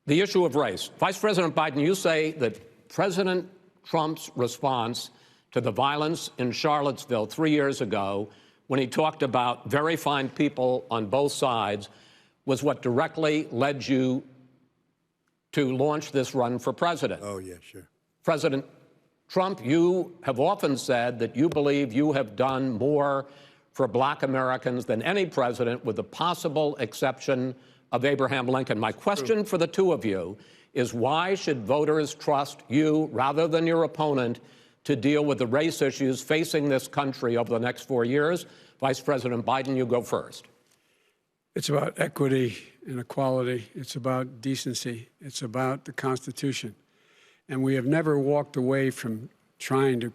The issue of race. Vice President Biden, you say that President Trump's response to the violence in Charlottesville 3 years ago, when he talked about very fine people on both sides, was what directly led you to launch this run for president. Oh, yeah, sure. President Trump, you have often said that you believe you have done more for Black Americans than any president, with the possible exception of Abraham Lincoln. My question for the two of you is, why should voters trust you rather than your opponent to deal with the race issues facing this country over the next 4 years? Vice President Biden, you go first. It's about equity and equality. It's about decency. It's about the Constitution. And we have never walked away from trying to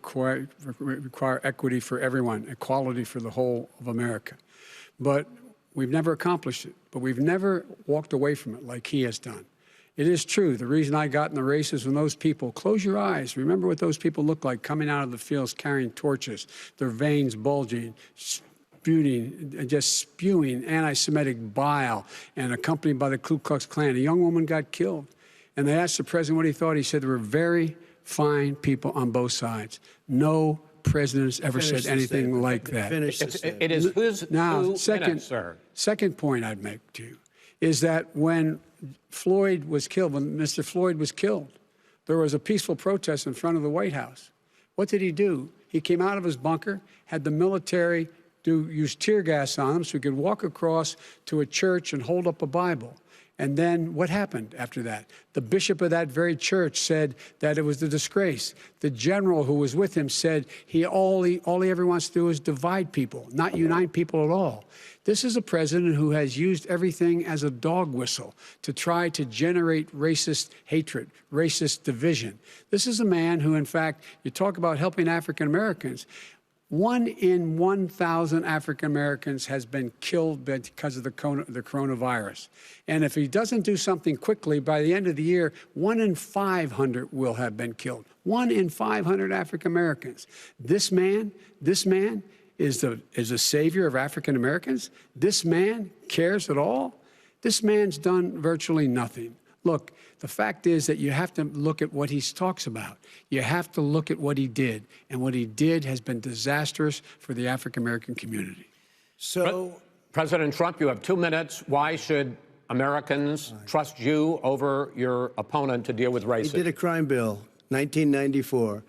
require equity for everyone, equality for the whole of America. But we've never accomplished it. But we've never walked away from it like he has done. It is true. The reason I got in the race is when those people, close your eyes, remember what those people looked like coming out of the fields carrying torches, their veins bulging, just spewing anti-Semitic bile, and accompanied by the Ku Klux Klan. A young woman got killed. And they asked the president what he thought. He said there were very fine people on both sides. No president's ever said anything like that. It is who's now, sir. Second point I'd make to you is that when Floyd was killed, when Mr. Floyd was killed, there was a peaceful protest in front of the White House. What did he do? He came out of his bunker, had the military use tear gas on him so he could walk across to a church and hold up a Bible. And then what happened after that? The bishop of that very church said that it was a disgrace. The general who was with him said all he ever wants to do is divide people, not unite people at all. This is a president who has used everything as a dog whistle to try to generate racist hatred, racist division. This is a man who, in fact, you talk about helping African Americans. 1 in 1,000 African Americans has been killed because of the coronavirus. And if he doesn't do something quickly, by the end of the year, 1 in 500 will have been killed. 1 in 500 African Americans. This man is a savior of African Americans. This man cares at all. This man's done virtually nothing. Look, the fact is that you have to look at what he talks about. You have to look at what he did. And what he did has been disastrous for the African-American community. So, President Trump, you have 2 minutes. Why should Americans trust you over your opponent to deal with racism? He did a crime bill, 1994,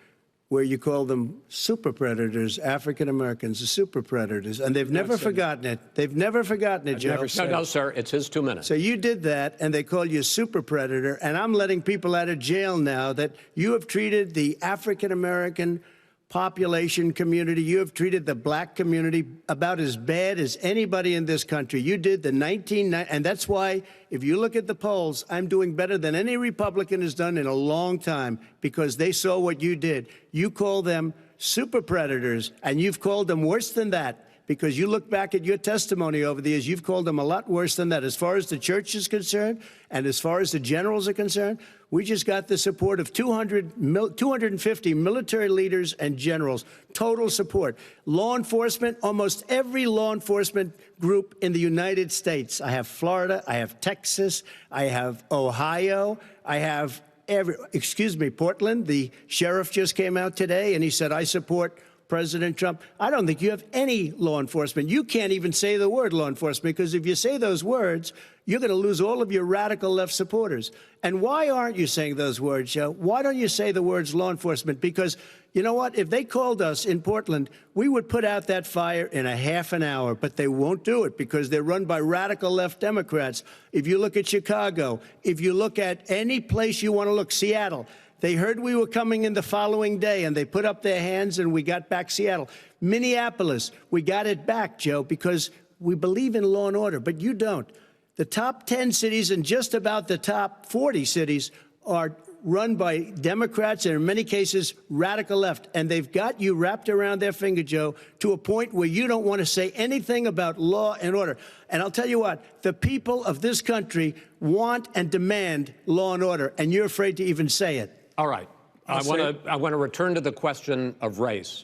where you call them super predators, African Americans, the super predators, and they've never forgotten it. They've never forgotten it, Joe. No, sir, it's his 2 minutes. So you did that, and they call you a super predator, and I'm letting people out of jail now that you have treated the African American population community, you have treated the Black community about as bad as anybody in this country. You did the 1990, and that's why, if you look at the polls, I'm doing better than any Republican has done in a long time, because they saw what you did. You call them super predators, and you've called them worse than that, because you look back at your testimony over the years, you've called them a lot worse than that. As far as the church is concerned, and as far as the generals are concerned, we just got the support of 250 military leaders and generals, total support. Law enforcement, almost every law enforcement group in the United States. I have Florida, I have Texas, I have Ohio, I have Portland. The sheriff just came out today and he said, I support President Trump. I don't think you have any law enforcement. You can't even say the word law enforcement, because if you say those words, you're going to lose all of your radical left supporters. And why aren't you saying those words, Joe? Why don't you say the words law enforcement? Because you know what? If they called us in Portland, we would put out that fire in a half an hour, but they won't do it because they're run by radical left Democrats. If you look at Chicago, if you look at any place you want to look, Seattle, they heard we were coming in the following day, and they put up their hands, and we got back Seattle. Minneapolis, we got it back, Joe, because we believe in law and order, but you don't. The top 10 cities and just about the top 40 cities are run by Democrats and, in many cases, radical left. And they've got you wrapped around their finger, Joe, to a point where you don't want to say anything about law and order. And I'll tell you what, the people of this country want and demand law and order, and you're afraid to even say it. All right. I want to return to the question of race.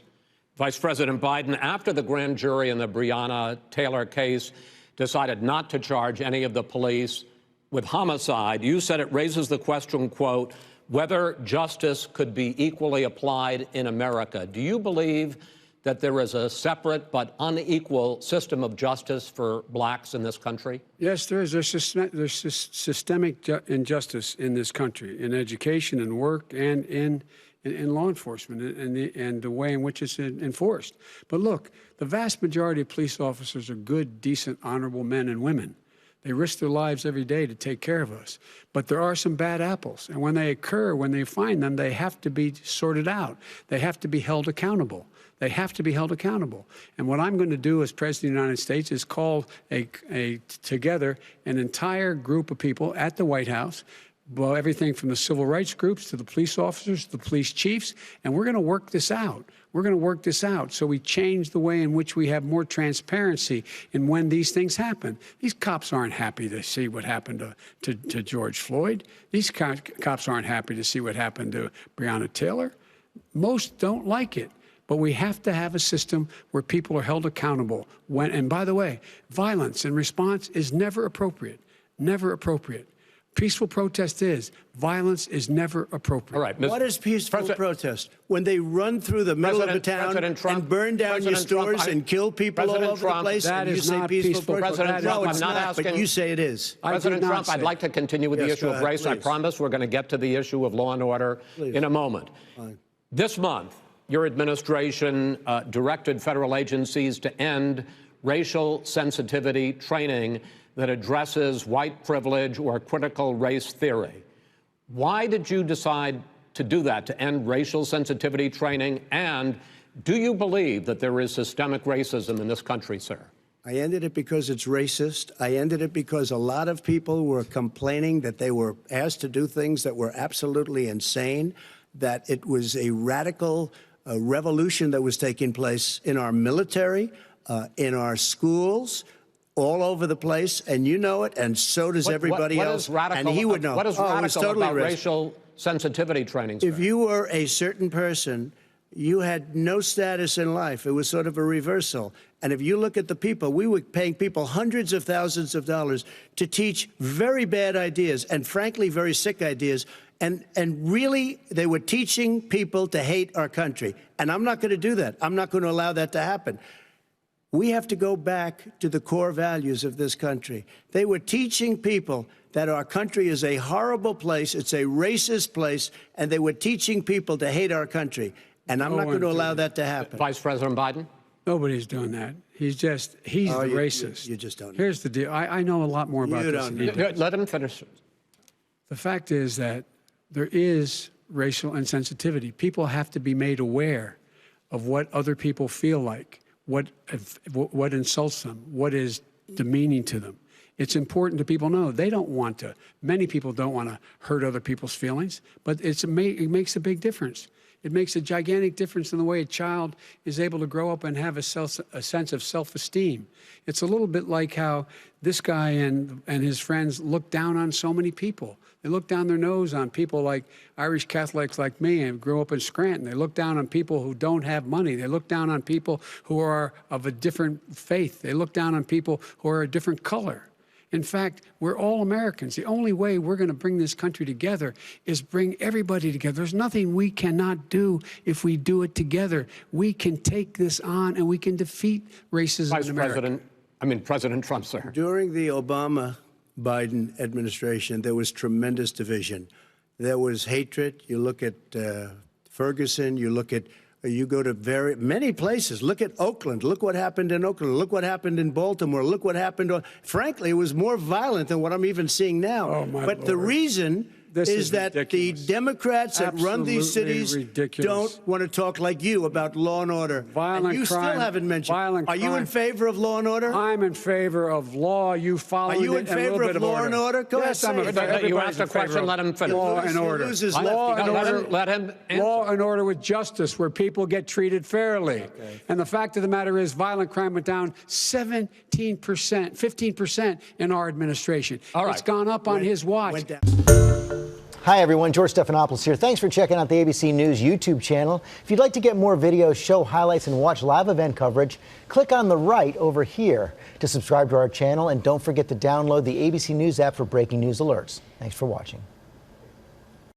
Vice President Biden, after the grand jury in the Breonna Taylor case decided not to charge any of the police with homicide, you said it raises the question, quote, whether justice could be equally applied in America. Do you believe that there is a separate but unequal system of justice for blacks in this country? Yes, there is. There's systemic injustice in this country, in education and work and in law enforcement and the way in which it's enforced. But look, the vast majority of police officers are good, decent, honorable men and women. They risk their lives every day to take care of us. But there are some bad apples. And when they occur, when they find them, they have to be sorted out. They have to be held accountable. They have to be held accountable. And what I'm going to do as President of the United States is call together an entire group of people at the White House, well, everything from the civil rights groups to the police officers, to the police chiefs, and we're going to work this out. We're going to work this out so we change the way in which we have more transparency in when these things happen. These cops aren't happy to see what happened to George Floyd. These cops aren't happy to see what happened to Breonna Taylor. Most don't like it. But we have to have a system where people are held accountable. And by the way, violence in response is never appropriate. Never appropriate. Peaceful protest is. Violence is never appropriate. All right. What is peaceful protest? When they run through the middle of a town and burn down your stores and kill people all over the place, that and you is say not peaceful protest? President Trump, No, it's I'm not asking. but you say it is. President Trump, I'd like to continue with the issue of race. I please. promise we're going to get to the issue of law and order in a moment. Fine. This month, your administration directed federal agencies to end racial sensitivity training that addresses white privilege or critical race theory. Why did you decide to do that, to end racial sensitivity training? And do you believe that there is systemic racism in this country, sir? I ended it because it's racist. I ended it because a lot of people were complaining that they were asked to do things that were absolutely insane, that it was a radical revolution that was taking place in our military, in our schools, all over the place, and you know it, and so does everybody else. Radical, and he would know. What is radical totally about racial sensitivity training, sir? If you were a certain person, you had no status in life. It was sort of a reversal. And if you look at the people, we were paying people hundreds of thousands of dollars to teach very bad ideas and, frankly, very sick ideas. And really, they were teaching people to hate our country. And I'm not going to do that. I'm not going to allow that to happen. We have to go back to the core values of this country. They were teaching people that our country is a horrible place, it's a racist place, and they were teaching people to hate our country. And I'm not going to allow that to happen. Vice President Biden? Nobody's doing that. He's the racist. You just don't know. Here's the deal. I know a lot more about You this don't than he know. does. Let him finish. The fact is that there is racial insensitivity. People have to be made aware of what other people feel like, what insults them, what is demeaning to them. It's important to people know they don't want to. Many people don't want to hurt other people's feelings, but it makes a big difference. It makes a gigantic difference in the way a child is able to grow up and have a sense of self-esteem. It's a little bit like how this guy and his friends look down on so many people. They look down their nose on people like Irish Catholics like me and grew up in Scranton. They look down on people who don't have money. They look down on people who are of a different faith. They look down on people who are a different color. In fact, we're all Americans. The only way we're going to bring this country together is bring everybody together. There's nothing we cannot do if we do it together. We can take this on and we can defeat racism in America. President Trump, sir. During the Obama-Biden administration, there was tremendous division. There was hatred. You look at Ferguson, you go to many places. Look at Oakland. Look what happened in Oakland. Look what happened in Baltimore. Look what happened. Frankly, it was more violent than what I'm even seeing now. Oh, my but Lord. The reason is that ridiculous. the Democrats that run these cities don't want to talk like you about law and order. Violent and you crime, still haven't mentioned. violent Are you in crime. favor of law and order? I'm in favor of law. You follow it. Are you in favor of law and order? Go yes, ahead, I'm say it. in You asked a question, let him finish. Law and order. Law and order. Let him answer. Law and order with justice, where people get treated fairly. Okay. And the fact of the matter is, violent crime went down 17%, 15% in our administration. All right. It's gone up on his watch. Went down. Hi, everyone. George Stephanopoulos here. Thanks for checking out the ABC News YouTube channel. If you'd like to get more videos, show highlights, and watch live event coverage, click on the right over here to subscribe to our channel. And don't forget to download the ABC News app for breaking news alerts. Thanks for watching.